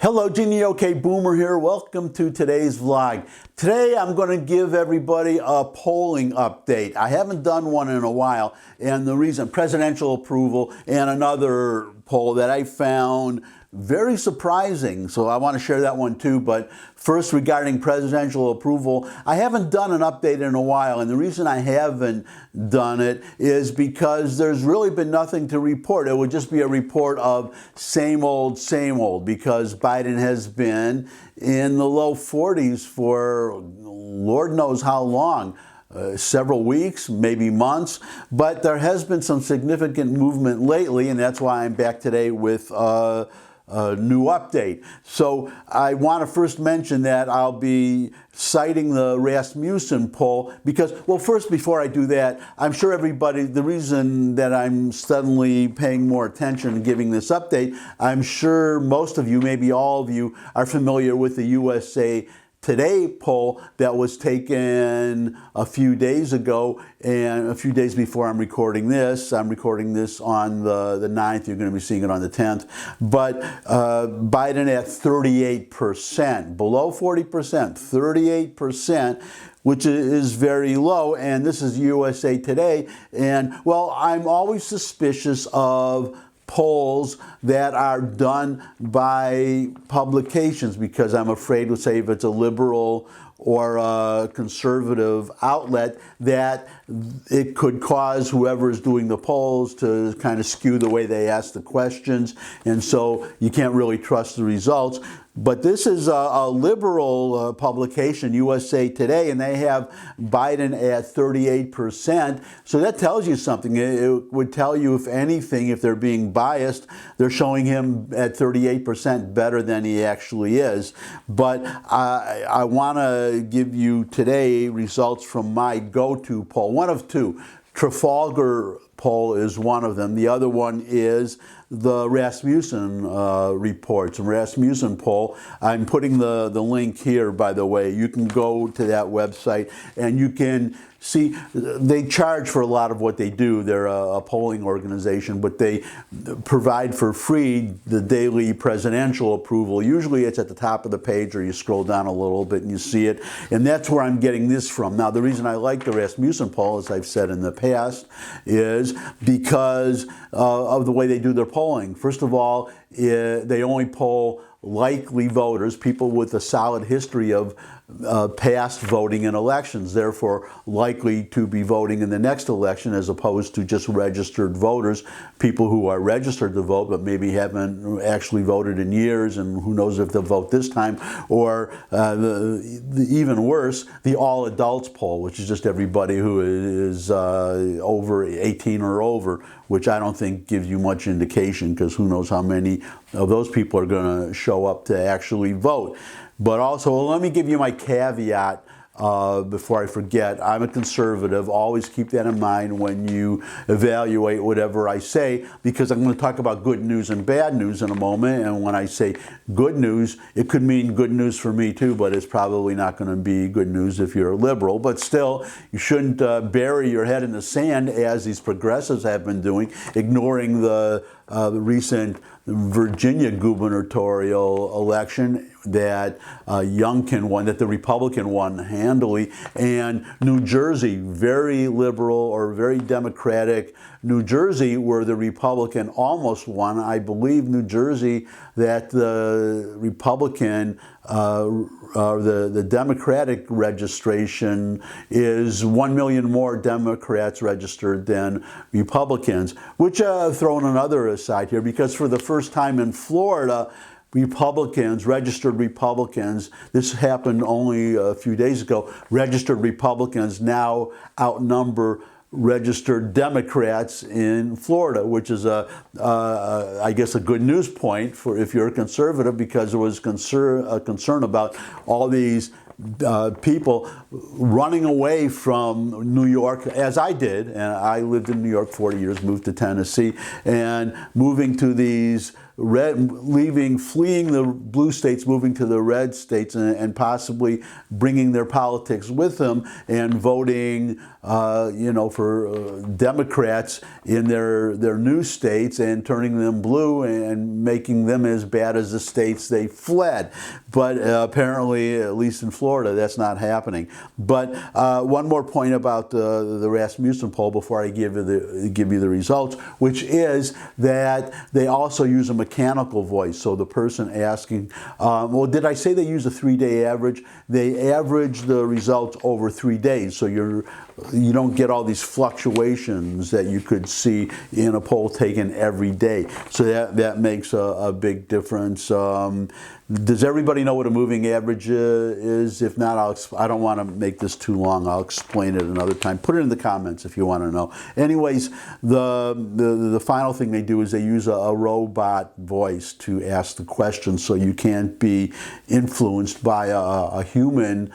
Hello, Genie OK Boomer here. Welcome to today's vlog. Today I'm going to give everybody a polling update. I haven't done one in a while, and the reason, presidential approval, and another poll that I found very surprising, so I want to share that one too. But first, regarding presidential approval, I haven't done an update in a while, and the reason I haven't done it is because there's really been nothing to report. It would just be a report of same old, because Biden has been in the low 40s for Lord knows how long. Several weeks, maybe months, but there has been some significant movement lately, and that's why I'm back today with a new update. So I want to first mention that I'll be citing the Rasmussen poll because, well, first, before I do that, I'm sure everybody, the reason that I'm suddenly paying more attention and giving this update, I'm sure most of you, maybe all of you, are familiar with the USA Today poll that was taken a few days ago, and a few days before I'm recording this. I'm recording this on the 9th. You're going to be seeing it on the 10th. But Biden at 38%, below 40%, 38%, which is very low, and this is USA Today. And, well, I'm always suspicious of polls that are done by publications because I'm afraid, let's say, if it's a liberal or a conservative outlet, that it could cause whoever is doing the polls to kind of skew the way they ask the questions, and so you can't really trust the results. But this is a liberal publication, USA Today, and they have Biden at 38%. So that tells you something. It would tell you, if anything, if they're being biased, they're showing him at 38% better than he actually is. But I want to give you today results from my go-to poll, one of two. Trafalgar poll is one of them. The other one is the Rasmussen reports, Rasmussen poll. I'm putting the link here, by the way. You can go to that website and you can see they charge for a lot of what they do. They're a polling organization, but they provide for free the daily presidential approval. Usually it's at the top of the page, or you scroll down a little bit and you see it. And that's where I'm getting this from. Now, the reason I like the Rasmussen poll, as I've said in the past, is because of the way they do their polling. First of all, they only poll likely voters, people with a solid history of past voting in elections, therefore likely to be voting in the next election, as opposed to just registered voters, people who are registered to vote but maybe haven't actually voted in years, and who knows if they'll vote this time. Or even worse, the all adults poll, which is just everybody who is over 18 or over, which I don't think gives you much indication, because who knows how many of those people are going to show up to actually vote. But also, let me give you my caveat before I forget. I'm a conservative. Always keep that in mind when you evaluate whatever I say, because I'm going to talk about good news and bad news in a moment. And when I say good news, it could mean good news for me too, but it's probably not going to be good news if you're a liberal. But still, you shouldn't bury your head in the sand, as these progressives have been doing, ignoring the recent Virginia gubernatorial election that Youngkin won, that the Republican won handily, and New Jersey, very liberal or very Democratic New Jersey, where the Republican almost won. I believe New Jersey, that the Republican the Democratic registration is 1 million more Democrats registered than Republicans, which throwing another aside here, because for the first time in Florida, Republicans, registered Republicans, this happened only a few days ago, registered Republicans now outnumber registered Democrats in Florida, which is I guess a good news point for if you're a conservative, because there was concern about all these people running away from New York, as I did, and I lived in New York 40 years, moved to Tennessee, and moving to these fleeing the blue states, moving to the red states, and possibly bringing their politics with them and voting, for Democrats in their new states and turning them blue and making them as bad as the states they fled. But apparently, at least in Florida, that's not happening. But one more point about the Rasmussen poll before I give you the results, which is that they also use a mechanical voice. So the person asking, well, did I say they use a 3-day average? They average the results over 3 days. So you don't get all these fluctuations that you could see in a poll taken every day. So that makes a big difference. Does everybody know what a moving average is? If not, I don't want to make this too long. I'll explain it another time. Put it in the comments if you want to know. Anyways, the final thing they do is they use a robot voice to ask the question, so you can't be influenced by a human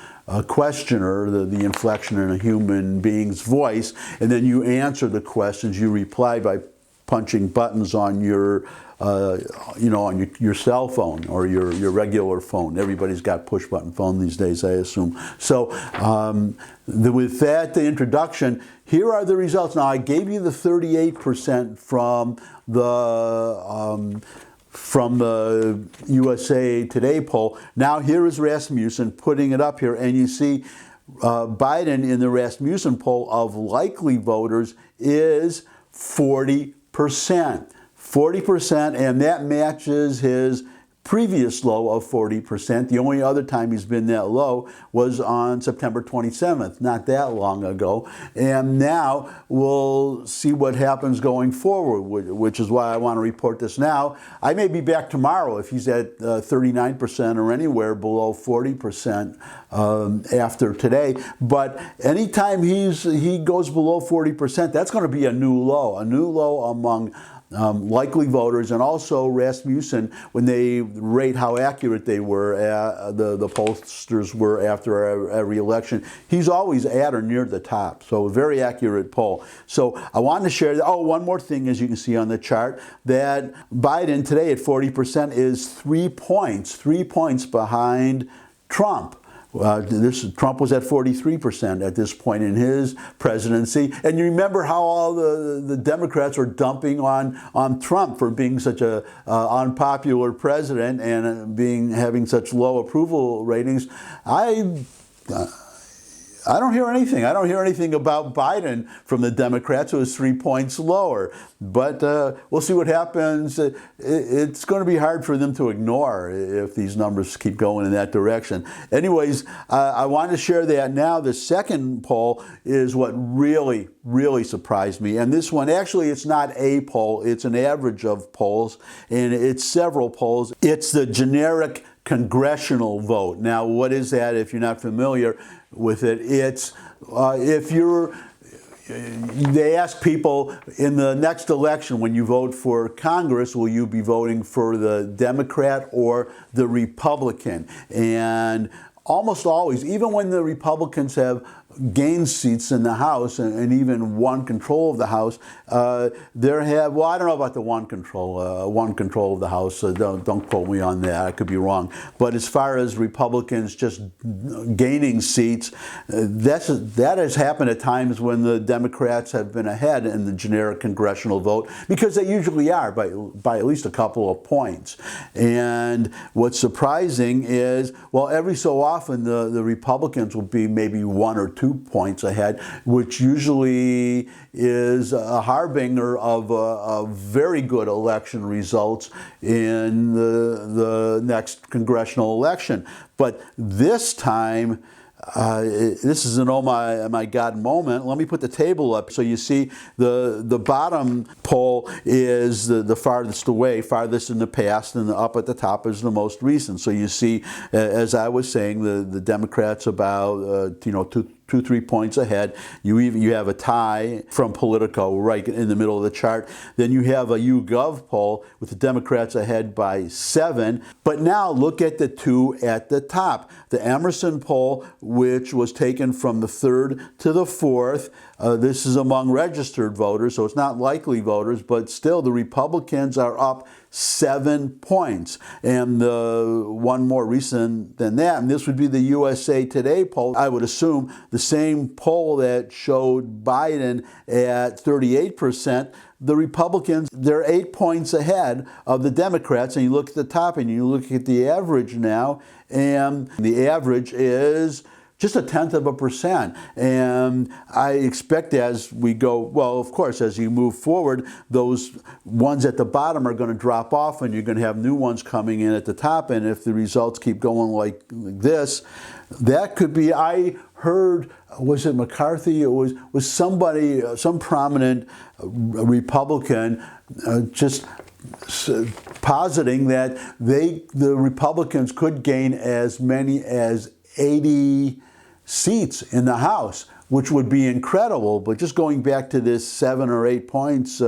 questioner, the inflection in a human being's voice, and then you answer the questions. You reply by punching buttons on your on your cell phone or your regular phone. Everybody's got push button phone these days, I assume. So with that, the introduction, here are the results. Now, I gave you the 38% from the USA Today poll. Now here is Rasmussen putting it up here, and you see Biden in the Rasmussen poll of likely voters is 40%. 40%, and that matches his previous low of 40%. The only other time he's been that low was on September 27th, not that long ago. And now we'll see what happens going forward, which is why I want to report this now. I may be back tomorrow if he's at 39% or anywhere below 40% after today. But anytime he goes below 40%, that's going to be a new low among likely voters. And also Rasmussen, when they rate how accurate they were, the pollsters were after every election, he's always at or near the top. So a very accurate poll. So I wanted to share that. Oh, one more thing, as you can see on the chart, that Biden today at 40% is 3 points behind Trump. Trump was at 43% at this point in his presidency. And you remember how all the Democrats were dumping on Trump for being such a unpopular president and having such low approval ratings. I don't hear anything. I don't hear anything about Biden from the Democrats, who is 3 points lower. But we'll see what happens. It's going to be hard for them to ignore if these numbers keep going in that direction. Anyways, I wanted to share that now. The second poll is what really, really surprised me. And this one, actually, it's not a poll. It's an average of polls, and it's several polls. It's the generic congressional vote. Now, what is that if you're not familiar with it? It's they ask people in the next election, when you vote for Congress, will you be voting for the Democrat or the Republican? And almost always, even when the Republicans have gained seats in the House and even won control of the House, I don't know about the won control of the House, so don't quote me on that, I could be wrong. But as far as Republicans just gaining seats, that has happened at times when the Democrats have been ahead in the generic congressional vote, because they usually are by at least a couple of points. And what's surprising is, well, every so often the Republicans will be maybe 1 or 2 points ahead, which usually is a harbinger of very good election results in the next congressional election. But this time, this is an oh my God moment. Let me put the table up. So you see the bottom poll is the farthest away, farthest in the past, and the up at the top is the most recent. So you see, as I was saying, the Democrats about 2-3 points ahead. You have a tie from Politico right in the middle of the chart. Then you have a YouGov poll with the Democrats ahead by 7. But now look at the 2 at the top. The Emerson poll, which was taken from the 3rd to the 4th, This is among registered voters, so it's not likely voters, but still the Republicans are up 7 points. And one more recent than that, and this would be the USA Today poll. I would assume the same poll that showed Biden at 38%. The Republicans, they're 8 points ahead of the Democrats, and you look at the top and you look at the average now, and the average is just 0.1%. And I expect as we go, well, of course, as you move forward, those ones at the bottom are going to drop off and you're going to have new ones coming in at the top. And if the results keep going like this, that could be, I heard, was it McCarthy? It was somebody, some prominent Republican just positing that the Republicans could gain as many as 80 seats in the House, which would be incredible. But just going back to this 7 or 8 points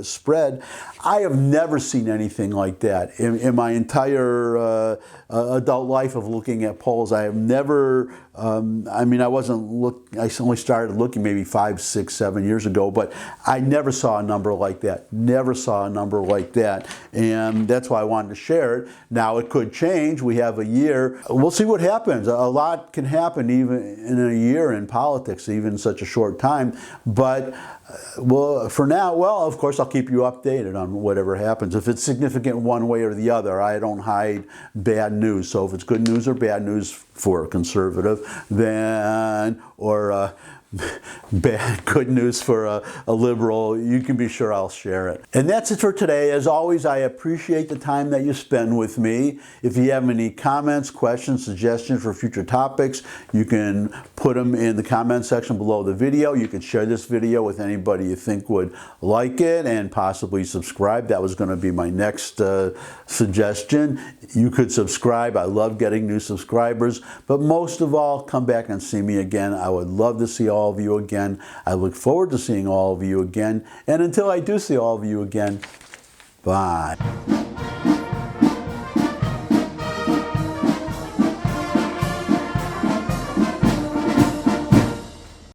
spread, I have never seen anything like that in my entire adult life of looking at polls. I have never, I mean, I only started looking maybe 5, 6, 7 years ago, but I never saw a number like that. Never saw a number like that. And that's why I wanted to share it. Now it could change. We have a year. We'll see what happens. A lot can happen even in a year in politics, even in such a short time. But well, for now, well, of course, I'll keep you updated on whatever happens. If it's significant one way or the other, I don't hide bad news. So if it's good news or bad news for a conservative, then, or good news for a liberal, you can be sure I'll share it. And that's it for today. As always, I appreciate the time that you spend with me. If you have any comments, questions, suggestions for future topics, you can put them in the comment section below the video. You can share this video with anybody you think would like it and possibly subscribe. That was going to be my next suggestion. You could subscribe. I love getting new subscribers. But most of all, come back and see me again. I would love to see all of you again. I look forward to seeing all of you again. And until I do see all of you again, bye.